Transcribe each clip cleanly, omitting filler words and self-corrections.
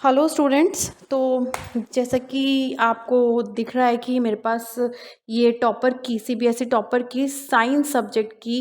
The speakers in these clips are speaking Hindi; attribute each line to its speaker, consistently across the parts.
Speaker 1: Hello students. तो जैसा कि आपको दिख रहा है कि मेरे पास ये टॉपर की सीबीएसई टॉपर की साइंस सब्जेक्ट की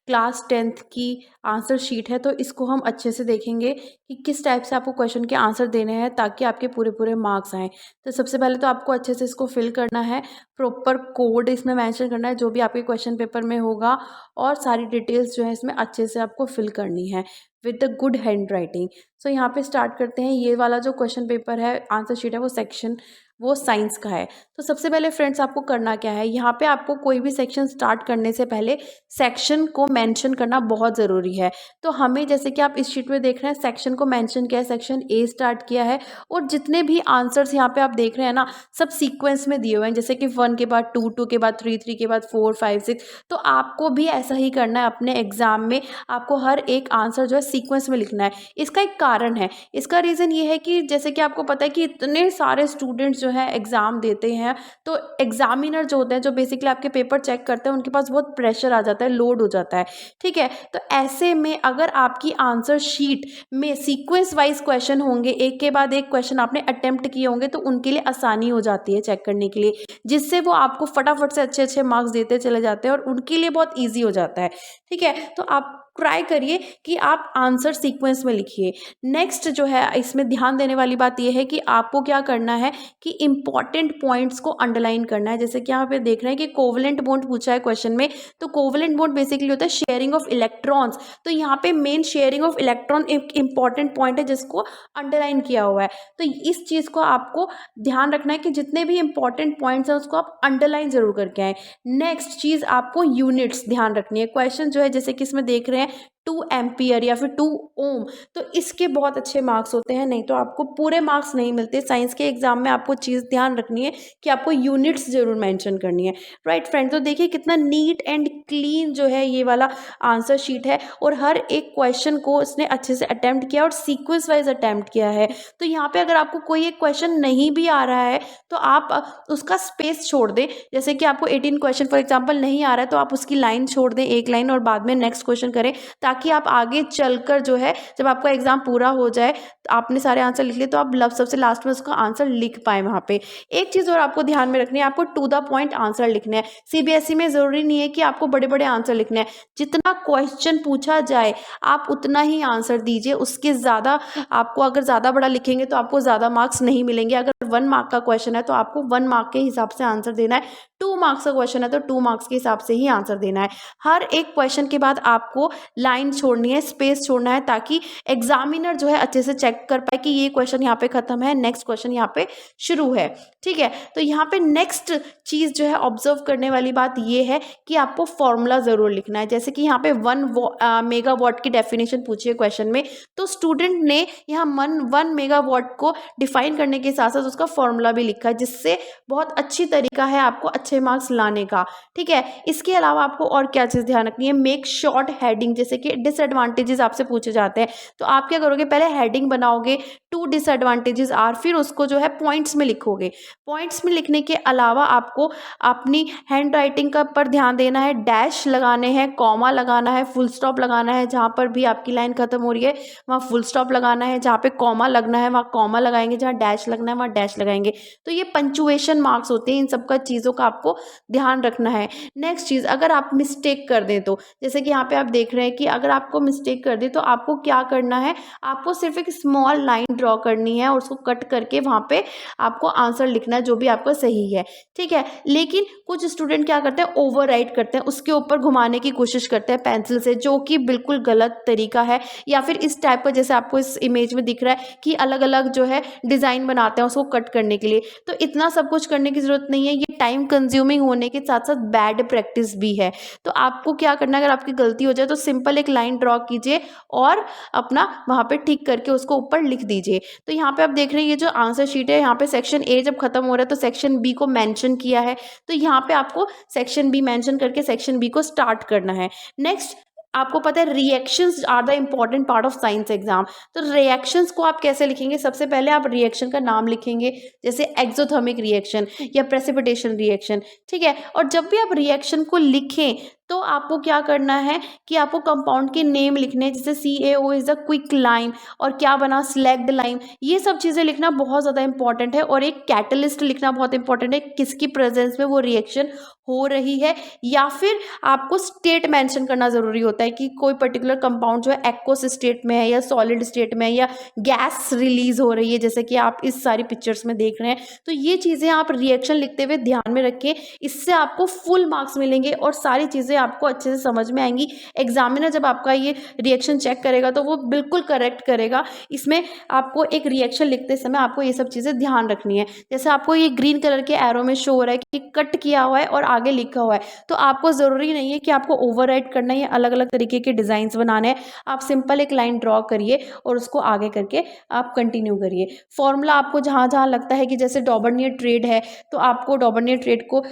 Speaker 1: क्लास 10th की आंसर शीट है। तो इसको हम अच्छे से देखेंगे कि किस टाइप से आपको क्वेश्चन के आंसर देने हैं ताकि आपके पूरे पूरे मार्क्स आएँ। तो सबसे पहले तो आपको अच्छे से इसको फिल करना है, प्रॉपर कोड इसमें मेंशन करना है जो भी आपके क्वेश्चन पेपर में होगा, और सारी डिटेल्स जो है इसमें अच्छे से आपको फिल करनी है with the good handwriting. So यहाँ पे स्टार्ट करते हैं। ये वाला जो क्वेश्चन पेपर है, आंसर शीट है, वो सेक्शन वो साइंस का है। तो सबसे पहले फ्रेंड्स आपको करना क्या है, यहाँ पे आपको कोई भी सेक्शन स्टार्ट करने से पहले सेक्शन को मेंशन करना बहुत ज़रूरी है। तो हमें जैसे कि आप इस शीट में देख रहे हैं, सेक्शन को मेंशन किया है, सेक्शन ए स्टार्ट किया है, और जितने भी आंसर्स यहाँ पे आप देख रहे हैं ना, सब सीक्वेंस में दिए हुए हैं, जैसे कि 1 के बाद 2, 2 के बाद 3, 3 के बाद 4, 5, 6। तो आपको भी ऐसा ही करना है अपने एग्जाम में। आपको हर एक आंसर जो है सीक्वेंस में लिखना है। इसका एक कारण है, इसका रीज़न ये है कि जैसे कि आपको पता है कि इतने सारे स्टूडेंट्स जो है एग्ज़ाम देते हैं, तो एग्जामिनर जो होते हैं, जो बेसिकली आपके पेपर चेक करते हैं, उनके पास बहुत प्रेशर आ जाता है, लोड हो जाता है। ठीक है, तो ऐसे में अगर आपकी आंसर शीट में सीक्वेंस वाइज क्वेश्चन होंगे, एक के बाद एक क्वेश्चन आपने अटेम्प्ट किए होंगे, तो उनके लिए आसानी हो जाती है चेक करने के लिए, जिससे वो आपको फटाफट से अच्छे अच्छे मार्क्स देते चले जाते हैं और उनके लिए बहुत ईजी हो जाता है। ठीक है, तो आप ट्राई करिए कि आप आंसर सीक्वेंस में लिखिए। नेक्स्ट जो है, इसमें ध्यान देने वाली बात यह है कि आपको क्या करना है कि इंपॉर्टेंट पॉइंट्स को अंडरलाइन करना है। जैसे कि यहाँ पे देख रहे हैं कि कोवलेंट बॉन्ड पूछा है क्वेश्चन में, तो कोवलेंट बॉन्ड बेसिकली होता है शेयरिंग ऑफ इलेक्ट्रॉन्स। तो यहाँ पे मेन शेयरिंग ऑफ इलेक्ट्रॉन एक इंपॉर्टेंट पॉइंट है जिसको अंडरलाइन किया हुआ है। तो इस चीज़ को आपको ध्यान रखना है कि जितने भी इंपॉर्टेंट पॉइंट्स हैं उसको आप अंडरलाइन जरूर करके आए। नेक्स्ट चीज़, आपको यूनिट्स ध्यान रखनी है। क्वेश्चन जो है जैसे कि इसमें देख रहे हैं 2 एम्पियर या फिर 2 ओम, तो इसके बहुत अच्छे मार्क्स होते हैं, नहीं तो आपको पूरे मार्क्स नहीं मिलते। साइंस के एग्जाम में आपको चीज़ ध्यान रखनी है कि आपको यूनिट्स जरूर मेंशन करनी है। राइट फ्रेंड, तो देखिए कितना नीट एंड क्लीन जो है ये वाला आंसर शीट है, और हर एक क्वेश्चन को उसने अच्छे से अटेम्प्ट किया और सीक्वेंस वाइज अटेम्प्ट किया है। तो यहाँ पे अगर आपको कोई एक क्वेश्चन नहीं भी आ रहा है तो आप उसका स्पेस छोड़ दें। जैसे कि आपको 18 क्वेश्चन फॉर एग्जाम्पल नहीं आ रहा है तो आप उसकी लाइन छोड़ दें, एक लाइन, और बाद में नेक्स्ट क्वेश्चन करें, ताकि आप आगे चलकर जो है जब आपका एग्जाम पूरा हो जाए, तो आपने सारे आंसर लिख लिए, तो आप सबसे लास्ट में उसका आंसर लिख पाए वहाँ पे। एक चीज़ और आपको ध्यान में रखनी है, आपको टू द पॉइंट आंसर लिखने हैं। सीबीएसई में ज़रूरी नहीं है कि आपको बड़े बड़े आंसर लिखने हैं, जितना क्वेश्चन पूछा जाए आप उतना ही आंसर दीजिए। उसके ज़्यादा आपको, अगर ज़्यादा बड़ा लिखेंगे तो आपको ज़्यादा मार्क्स नहीं मिलेंगे। अगर 1 मार्क का क्वेश्चन है तो आपको 1 मार्क के हिसाब से आंसर देना है, 2 मार्क्स का क्वेश्चन है तो 2 मार्क्स के हिसाब से ही आंसर देना है। हर एक क्वेश्चन के बाद आपको लाइन छोड़नी है, स्पेस छोड़ना है, ताकि एग्जामिनर जो है अच्छे से चेक कर पाए कि ये क्वेश्चन यहाँ पे खत्म है, नेक्स्ट क्वेश्चन यहाँ पे शुरू है। ठीक है, तो यहाँ पे नेक्स्ट चीज़ जो है ऑब्जर्व करने वाली बात ये है कि आपको फॉर्मूला ज़रूर लिखना है। जैसे कि यहाँ पे 1 मेगावाट की डेफिनेशन पूछी है क्वेश्चन में, तो स्टूडेंट ने यहाँ 1 मेगावाट को डिफाइन करने के साथ साथ उसका फॉर्मूला भी लिखा है, जिससे बहुत अच्छी तरीका है आपको अच्छे मार्क्स लाने का। ठीक है, इसके अलावा आपको और क्या चीज़ ध्यान रखनी है, मेक शॉर्ट हेडिंग। जैसे कि डिसएडवांटेजेस आपसे पूछे जाते हैं, तो आप क्या करोगे, पहले हेडिंग बनाओगे 2 डिसएडवांटेजेस आर, फिर उसको जो है पॉइंट्स में लिखोगे। पॉइंट्स में लिखने के अलावा आपको अपनी हैंड राइटिंग का पर ध्यान देना है, डैश लगाने हैं, कॉमा लगाना है, फुल स्टॉप लगाना है, जहाँ पर भी आपकी लाइन खत्म हो रही है वहाँ फुल स्टॉप लगाना है, जहाँ पे कॉमा लगना है वहाँ कॉमा लगाएंगे, जहाँ डैश लगना है वहाँ डैश लगाएंगे। तो ये पंचुएशन मार्क्स होते हैं, इन सब का चीज़ों का आपको ध्यान रखना है। नेक्स्ट चीज़, अगर आप मिस्टेक कर दें तो, जैसे कि यहाँ पे आप देख रहे हैं कि अगर आपको मिस्टेक कर दे तो आपको क्या करना है, आपको सिर्फ एक स्मॉल लाइन ड्रॉ करनी है और उसको कट करके वहाँ पे आपको आंसर लिखना है जो भी आपका सही है। ठीक है, लेकिन कुछ स्टूडेंट क्या करते हैं, ओवर राइट करते हैं, उसके ऊपर घुमाने की कोशिश करते हैं पेंसिल से, जो कि बिल्कुल गलत तरीका है। या फिर इस टाइप का, जैसे आपको इस इमेज में दिख रहा है कि अलग अलग जो है डिज़ाइन बनाते हैं उसको कट करने के लिए, तो इतना सब कुछ करने की ज़रूरत नहीं है। ये टाइम कंज्यूमिंग होने के साथ साथ बैड प्रैक्टिस भी है। तो आपको क्या करना है, अगर आपकी गलती हो जाए तो सिंपल एक लाइन ड्रॉ कीजिए और अपना वहाँ पे टिक करके उसको ऊपर लिख दीजिए। तो यहाँ पे आप देख रहे हैं ये जो आंसर शीट है, यहाँ पे सेक्शन ए जब खत्म हो रहा है तो सेक्शन बी को मेंशन किया है, तो यहाँ पे आपको सेक्शन बी मेंशन करके सेक्शन बी को स्टार्ट करना है। नेक्स्ट, आपको पता है reactions are the important part of science exam. तो रिएक्शंस को आप कैसे लिखेंगे, सबसे पहले आप रिएक्शन का नाम लिखेंगे, जैसे एक्सोथर्मिक रिएक्शन या प्रेसिपिटेशन रिएक्शन। ठीक है, और जब भी आप रिएक्शन को लिखें तो आपको क्या करना है कि आपको कंपाउंड के नेम लिखने हैं, जैसे CaO is a quick lime, और क्या बना, स्लैग्ड लाइम। ये सब चीज़ें लिखना बहुत ज़्यादा इंपॉर्टेंट है, और एक कैटलिस्ट लिखना बहुत इंपॉर्टेंट है, किसकी प्रेजेंस में वो रिएक्शन हो रही है, या फिर आपको स्टेट मेंशन करना ज़रूरी होता है कि कोई पर्टिकुलर कंपाउंड जो है एक्वस स्टेट में है या सॉलिड स्टेट में है या गैस रिलीज हो रही है, जैसे कि आप इस सारी पिक्चर्स में देख रहे हैं। तो ये चीज़ें आप रिएक्शन लिखते हुए ध्यान में रखें, इससे आपको फुल मार्क्स मिलेंगे और सारी चीज़ें आपको अच्छे से समझ में आएंगी। एग्जामिनर जब आपका ये रिएक्शन चेक करेगा तो वो बिल्कुल करेक्ट करेगा। इसमें आपको एक रिएक्शन लिखते समय आपको ये सब चीज़ें ध्यान रखनी है। जैसे आपको ये ग्रीन कलर के एरो में शो हो रहा है कि कट किया हुआ है और आगे लिखा हुआ है, तो आपको ज़रूरी नहीं है कि आपको ओवरराइट करना है या अलग अलग तरीके के डिज़ाइंस बनाने हैं। आप सिंपल एक लाइन ड्रॉ करिए और उसको आगे करके आप कंटिन्यू करिए। फॉर्मूला आपको जहाँ जहाँ लगता है कि जैसे डॉबर्नियर ट्रेड है, तो आपको डॉबर्नियर ट्रेड को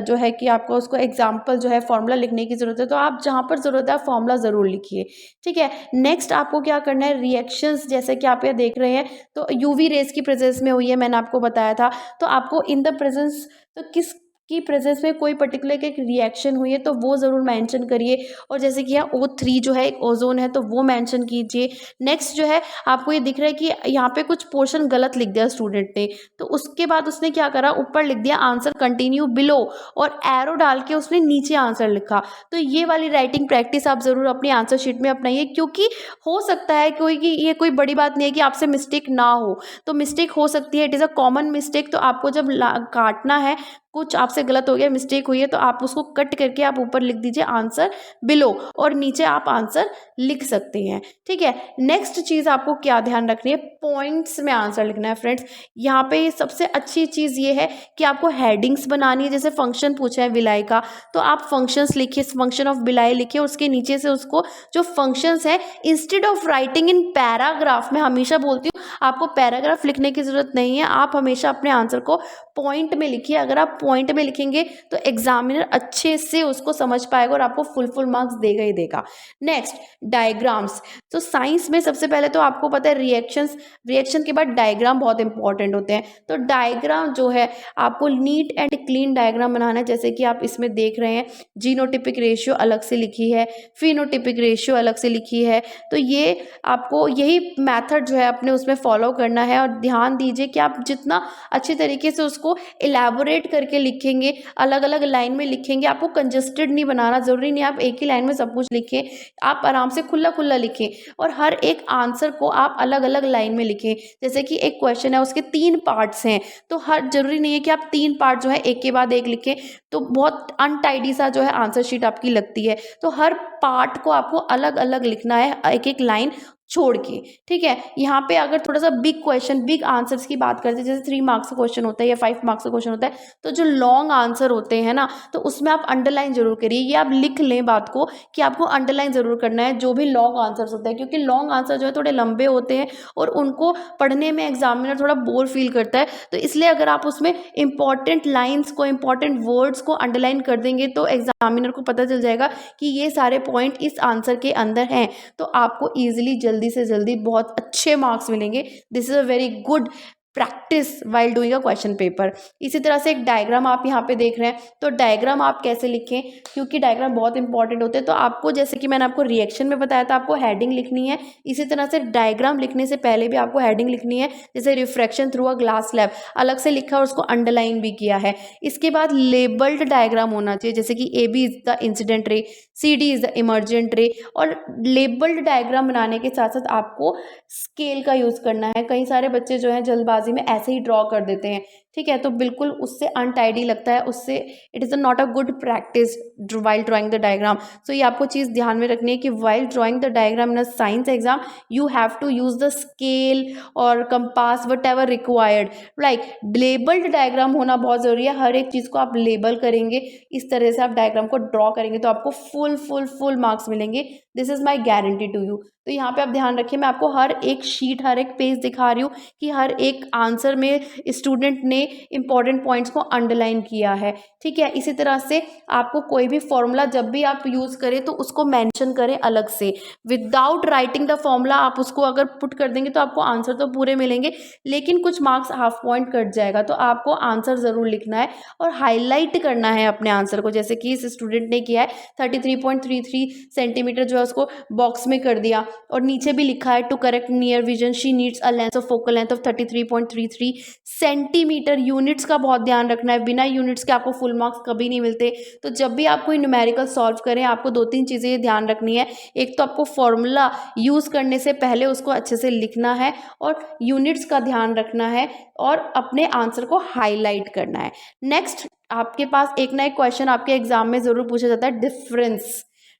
Speaker 1: जो है कि आपको उसको एग्जाम्पल जो है फॉर्मूला लिखने की ज़रूरत है, तो आप जहाँ पर ज़रूरत है फॉर्मूला ज़रूर लिखिए। ठीक है, नेक्स्ट आपको क्या करना है, रिएक्शंस जैसे कि आप ये देख रहे हैं तो यूवी रेज की प्रेजेंस में हुई है, मैंने आपको बताया था। तो आपको इन द प्रेजेंस, तो किस की प्रेजेंस में कोई पर्टिकुलर एक रिएक्शन हुई है तो वो ज़रूर मेंशन करिए। और जैसे कि यहाँ O3 जो है एक ओजोन है तो वो मेंशन कीजिए। नेक्स्ट जो है आपको ये दिख रहा है कि यहाँ पे कुछ पोर्शन गलत लिख दिया स्टूडेंट ने, तो उसके बाद उसने क्या करा, ऊपर लिख दिया आंसर कंटिन्यू बिलो, और एरो डाल के उसने नीचे आंसर लिखा। तो ये वाली राइटिंग प्रैक्टिस आप ज़रूर अपनी आंसर शीट में अपनाइए, क्योंकि हो सकता है कोई कि ये कोई बड़ी बात नहीं है कि आपसे मिस्टेक ना हो, तो मिस्टेक हो सकती है, it is a common mistake. तो आपको जब काटना है, कुछ आपसे गलत हो गया, मिस्टेक हुई है, तो आप उसको कट करके आप ऊपर लिख दीजिए आंसर बिलो, और नीचे आप आंसर लिख सकते हैं। ठीक है, नेक्स्ट चीज़ आपको क्या ध्यान रखनी है, पॉइंट्स में आंसर लिखना है फ्रेंड्स। यहाँ पे सबसे अच्छी चीज़ ये है कि आपको हेडिंग्स बनानी है। जैसे फंक्शन पूछा है विलाई का, तो आप फंक्शंस लिखिए, फंक्शन ऑफ बिलाई लिखिए, उसके नीचे से उसको जो फंक्शंस है, instead of writing in paragraph, मैं हमेशा बोलती हूँ आपको पैराग्राफ लिखने की ज़रूरत नहीं है, आप हमेशा अपने आंसर को पॉइंट में लिखिए। अगर आप पॉइंट में लिखेंगे तो एग्जामिनर अच्छे से उसको समझ पाएगा और आपको फुल मार्क्स देगा ही देगा। Next, diagrams. तो साइंस में सबसे पहले तो आपको पता है रिएक्शन के बाद डायग्राम बहुत इंपॉर्टेंट होते हैं। तो डायग्राम जो है आपको नीट एंड क्लीन डायग्राम बनाना है, जैसे कि आप इसमें देख रहे हैं, जीनोटिपिक रेशियो अलग से लिखी है, फिनोटिपिक रेशियो अलग से लिखी है। तो ये आपको यही मेथड जो है अपने उसमें फॉलो करना है, और ध्यान दीजिए कि आप जितना अच्छे तरीके से उसको इलेबोरेट करके लिखेंगे, अलग अलग लाइन में लिखेंगे, आपको कंजस्टेड नहीं बनाना, ज़रूरी नहीं आप एक ही लाइन में सब कुछ लिखें, आप आराम से खुला खुला लिखें, और हर एक आंसर को आप अलग अलग लाइन में लिखें। जैसे कि एक क्वेश्चन है, उसके 3 पार्ट्स हैं, तो हर ज़रूरी नहीं है कि आप 3 पार्ट जो है एक के बाद एक लिखें, तो बहुत अनटाइडी सा जो है आंसर शीट आपकी लगती है। तो हर पार्ट को आपको अलग अलग लिखना है, एक एक लाइन छोड़ के। ठीक है, यहाँ पे अगर थोड़ा सा बिग क्वेश्चन, बिग आंसर्स की बात करते हैं, जैसे 3 मार्क्स का क्वेश्चन होता है या 5 मार्क्स का क्वेश्चन होता है, तो जो लॉन्ग आंसर होते हैं ना, तो उसमें आप अंडरलाइन जरूर करिए। ये आप लिख लें बात को कि आपको अंडरलाइन जरूर करना है जो भी लॉन्ग आंसर्स होते हैं, क्योंकि लॉन्ग आंसर जो है थोड़े लंबे होते हैं और उनको पढ़ने में एग्जामिनर थोड़ा बोर फील करता है। तो इसलिए अगर आप उसमें इंपॉर्टेंट लाइन्स को, इंपॉर्टेंट वर्ड्स को अंडरलाइन कर देंगे तो एग्जामिनर को पता चल जाएगा कि ये सारे पॉइंट इस आंसर के अंदर हैं, तो आपको ईजिली जल्दी से जल्दी बहुत अच्छे मार्क्स मिलेंगे। This is a very good practice while doing a question paper. इसी तरह से एक डायग्राम आप यहाँ पे देख रहे हैं, तो डायग्राम आप कैसे लिखें, क्योंकि डायग्राम बहुत इंपॉर्टेंट होते हैं। तो आपको, जैसे कि मैंने आपको रिएक्शन में बताया था, आपको हेडिंग लिखनी है, इसी तरह से डायग्राम लिखने से पहले भी आपको हेडिंग लिखनी है। जैसे refraction through a glass slab अलग से लिखा और उसको अंडरलाइन भी किया है। इसके बाद लेबल्ड डायग्राम होना चाहिए, जैसे कि AB is the incident ray, CD is the emergent रे। और लेबल्ड डायग्राम बनाने के साथ साथ आपको स्केल का यूज़ करना है। कई सारे बच्चे जो हैं जल्दबाजी में ऐसे ही ड्रॉ कर देते हैं, ठीक है, तो बिल्कुल उससे अनटाइडी लगता है, उससे it is not a good practice while drawing the diagram. So ये आपको चीज़ ध्यान में रखनी है कि while drawing the diagram in a science exam you have to use the scale और compass whatever required. Like labelled diagram होना बहुत ज़रूरी है, हर एक चीज़ को आप लेबल करेंगे, इस तरह से आप डायग्राम को ड्रॉ करेंगे तो आपको फुल मार्क्स मिलेंगे। This is my guarantee to you. तो यहाँ पे आप ध्यान रखिए, मैं आपको हर एक शीट, हर एक पेज दिखा रही हूँ कि हर एक आंसर में स्टूडेंट ने इंपॉर्टेंट पॉइंट्स को अंडरलाइन किया है, ठीक है। इसी तरह से आपको कोई भी फॉर्मूला जब भी आप यूज़ करें तो उसको मेंशन करें अलग से, विदाउट राइटिंग द फॉर्मूला। आप उसको अगर पुट कर देंगे तो आपको आंसर तो पूरे मिलेंगे, लेकिन कुछ मार्क्स हाफ पॉइंट कट जाएगा। तो आपको आंसर ज़रूर लिखना है और हाईलाइट करना है अपने आंसर को, जैसे कि इस स्टूडेंट ने किया है 33.33 सेंटीमीटर जो है उसको बॉक्स में कर दिया, और नीचे भी लिखा है to correct near vision she needs a lens of focal length of 33.33 centimetre. Units का बहुत ध्यान रखना है, बिना यूनिट्स के आपको फुल मार्क्स कभी नहीं मिलते। तो जब भी आप कोई न्यूमेरिकल सॉल्व करें, आपको 2-3 चीज़ें ध्यान रखनी है। एक तो आपको फॉर्मूला यूज़ करने से पहले उसको अच्छे से लिखना है, और यूनिट्स का ध्यान रखना है, और अपने आंसर को हाईलाइट करना है। नेक्स्ट, आपके पास एक ना एक क्वेश्चन आपके एग्जाम में ज़रूर पूछा जाता है,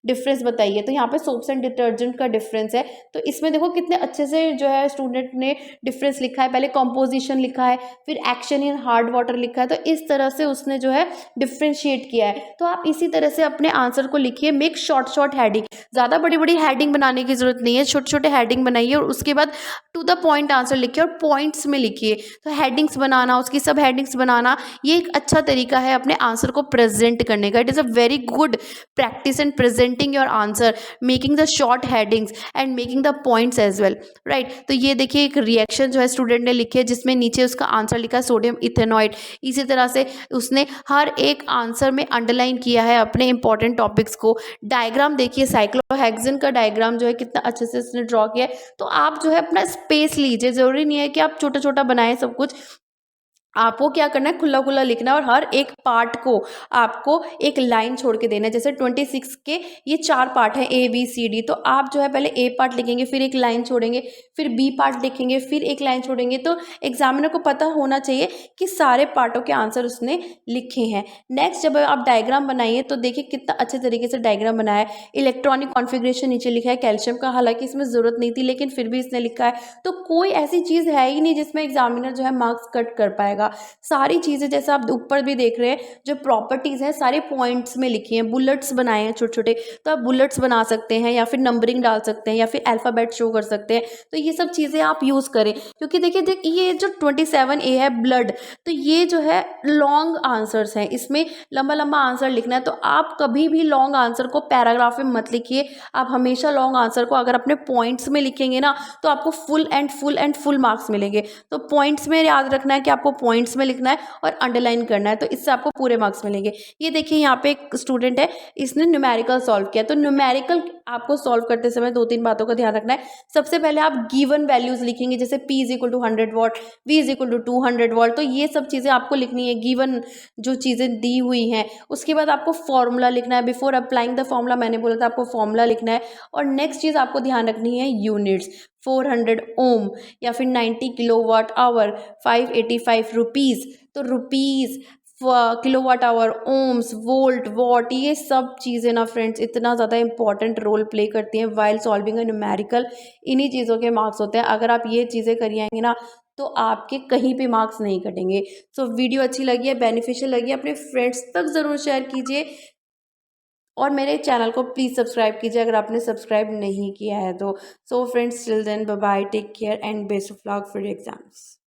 Speaker 1: डिफरेंस बताइए। तो यहाँ पे सोप्स एंड डिटर्जेंट का डिफरेंस है। तो इसमें देखो कितने अच्छे से जो है स्टूडेंट ने डिफरेंस लिखा है, पहले कॉम्पोजिशन लिखा है, फिर एक्शन इन हार्ड वाटर लिखा है। तो इस तरह से उसने जो है डिफ्रेंशिएट किया है। तो आप इसी तरह से अपने आंसर को लिखिए, मेक शॉर्ट हेडिंग, ज़्यादा बड़ी बड़ी हेडिंग बनाने की जरूरत नहीं है, छोटे छोटे हेडिंग बनाइए और उसके बाद टू द पॉइंट आंसर लिखिए और पॉइंट्स में लिखिए। तो हेडिंग्स बनाना, उसकी सब हेडिंग्स बनाना, ये एक अच्छा तरीका है अपने आंसर को प्रेजेंट करने का। It is a very good practice in presenting your answer, making the short headings and making the points as well, right। तो ये देखिए एक रिएक्शन जो है स्टूडेंट ने लिखी है, जिसमें नीचे उसका आंसर लिखा है सोडियम इथेनॉइड। इसी तरह से उसने हर एक आंसर में अंडरलाइन किया है अपने इंपॉर्टेंट टॉपिक्स को। डायग्राम देखिए, साइक्लोहेक्सेन का डायग्राम जो है कितना अच्छे से उसने ड्रॉ किया है। तो आप जो है अपना स्पेस लीजिए, जरूरी नहीं है कि आप छोटा छोटा बनाएं सब कुछ। आपको क्या करना है, खुला खुला लिखना है, और हर एक पार्ट को आपको एक लाइन छोड़ के देना है। जैसे 26 के ये 4 पार्ट हैं, ABCD। तो आप जो है पहले A पार्ट लिखेंगे, फिर एक लाइन छोड़ेंगे, फिर B पार्ट लिखेंगे, फिर एक लाइन छोड़ेंगे। तो एग्जामिनर को पता होना चाहिए कि सारे पार्टों के आंसर उसने लिखे हैं। नेक्स्ट, जब आप डायग्राम बनाइए तो देखिए कितना अच्छे तरीके से डायग्राम बनाया है। इलेक्ट्रॉनिक कॉन्फ़िगरेशन नीचे लिखा है कैल्शियम का, हालांकि इसमें ज़रूरत नहीं थी लेकिन फिर भी इसने लिखा है। तो कोई ऐसी चीज़ है ही नहीं जिसमें एग्जामिनर जो है मार्क्स कट कर पाएगा। सारी चीज़ें जैसे आप ऊपर भी देख रहे हैं, जो प्रॉपर्टीज़ हैं सारे पॉइंट्स में लिखी हैं, बुलेट्स बनाए हैं छोटे छोटे। तो आप बुलेट्स बना सकते हैं, या फिर नंबरिंग डाल सकते हैं, या फिर अल्फ़ाबेट शो कर सकते हैं। तो ये सब चीज़ें आप यूज़ करें, क्योंकि देखिए ये जो 27A है ब्लड, तो ये जो है लॉन्ग आंसर्स हैं, इसमें लंबा लंबा आंसर लिखना है। तो आप कभी भी लॉन्ग आंसर को पैराग्राफ में मत लिखिए। आप हमेशा लॉन्ग आंसर को अगर अपने पॉइंट्स में लिखेंगे ना, तो आपको फुल मार्क्स मिलेंगे। तो पॉइंट्स में याद रखना है कि आपको पॉइंट्स में लिखना है और अंडरलाइन करना है, तो इससे आपको पूरे मार्क्स मिलेंगे। ये देखिए यहाँ पे एक स्टूडेंट है, इसने न्यूमेरिकल सॉल्व किया। तो न्यूमेरिकल आपको सॉल्व करते समय 2-3 बातों का ध्यान रखना है। सबसे पहले आप गिवन वैल्यूज लिखेंगे, जैसे P = 100 वॉट, V = 200 वॉट। तो ये सब चीज़ें आपको लिखनी है, गिवन जो चीज़ें दी हुई हैं। उसके बाद आपको फॉर्मूला लिखना है, बिफोर अप्लाइंग द फॉर्मूला, मैंने बोला था आपको फॉर्मूला लिखना है। और नेक्स्ट चीज़ आपको ध्यान रखनी है यूनिट्स, 400 ओम या फिर 90 किलोवाट आवर, 585 रुपीज़। तो rupees, kilowatt hour, ohms, volt, watt, ये सब चीज़ें ना फ्रेंड्स इतना ज़्यादा इंपॉर्टेंट रोल प्ले करती हैं वाइल सॉल्विंग अ न्यूमेरिकल। इन्हीं चीज़ों के मार्क्स होते हैं। अगर आप ये चीज़ें करी आएंगे ना, तो आपके कहीं पे मार्क्स नहीं कटेंगे। सो वीडियो अच्छी लगी है, बेनिफिशियल लगी है, अपने फ्रेंड्स तक ज़रूर शेयर कीजिए, और मेरे चैनल को प्लीज़ सब्सक्राइब कीजिए अगर आपने सब्सक्राइब नहीं किया है तो। So friends, till then, bye bye, take care and best of luck for exams.